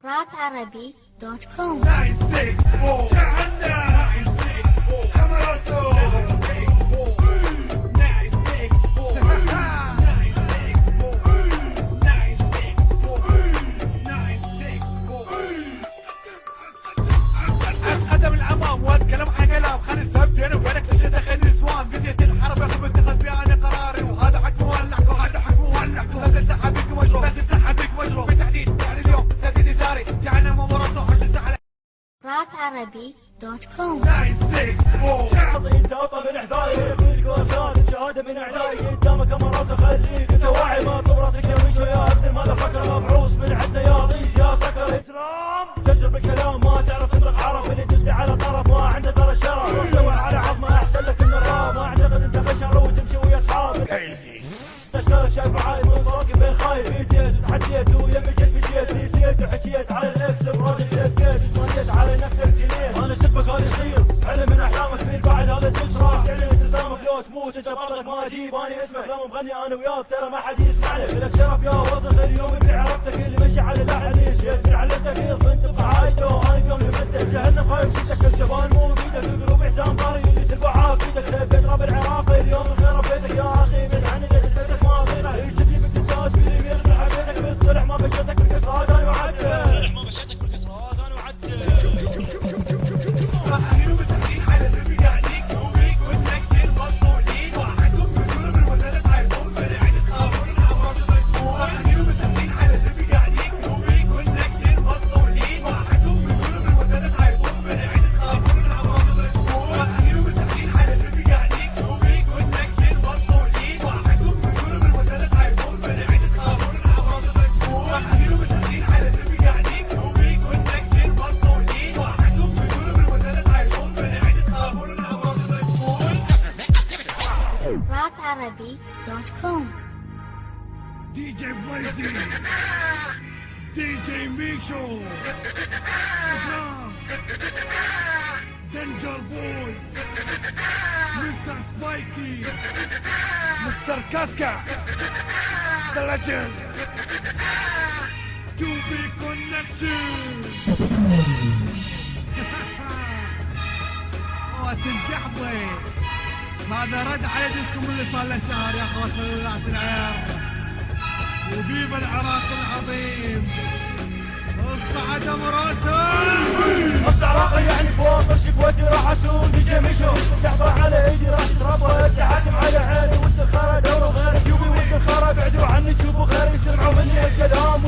raparabi.com. قدم الامام واتكلم عن كلام خلي السب بيني وبينك ليش دخلني نسوان بديت الحرب ياخذ اتخذ بي انا قراري وهذا حق مولعكم وهذا حق مولعكم لا تنسحب بيك مجروح لا تنسحب بيك مجروح بالتحديد يعني اليوم تهديد يساري جعلنا ورا صوح جلسة على raparabi.com. 964 اعطي انت اطلب من احذائي يقولك وسالم شهاده من اعدائي قدامك اما راسه خليك انت واعي ما اطلب راسك يا وشو يا ابن ماذا فكر مبعوث من عندنا يا ضيس يا سكر اجرام تجرب الكلام ما تعرف تنطق عرف اللي تجلي على طرف ما عنده ترى الشرف روح دور على عظمه احسن لك من الراب ما اعتقد انت بشر وتمشي ويا اصحابك اشكالك شايف عايد من صراكي بين خايف بيديت وتحديت ويمي جيت بجيت نسيت وحكيت على الاكس براجل سكيت تمنيت على نفسك جنيت انا سبك هذا يصير علم من احلامك من بعد هذا تسرح تعلن انتزامك لو تموت انت برضك ما اجيب اني اسمك لما مغني انا وياك ترى ما حد يسمع لك لك شرف يا وسخ اليوم اللي عرفتك اللي مشي على لحن يشيت من علمتك انت عايش لو انا بيوم لمستك جهنم خايف جيتك الجبان مو بيدك القلوب حزام طاري اللي سلبوا عافيتك ثبت رب العراق اليوم الخير بيتك يا اخي من عني بيتك ما اعطينا يشد لي بالتساعد في اللي يرد حبيتك بالصلح ما بشتك بالكسرات انا وعدتك raparabi.com. DJ Blazy DJ Misho Drum Danger Boy Mr. Spikey Mr. Casca The Legend QB Connection اخوات القحطي هذا رد على ديسكم اللي صار له شهر يا اخوات من ولاة العراق وبيب العراق العظيم الصعد مراسل العراق يعني فوق الشكوتي راح اسوق دي جي مشو تحضر على ايدي راح تتربى التحاكم على حالي وانت الخرا دور غيرك يوبي وانت الخرا بعدوا عني تشوفوا غيري سمعوا مني الكلام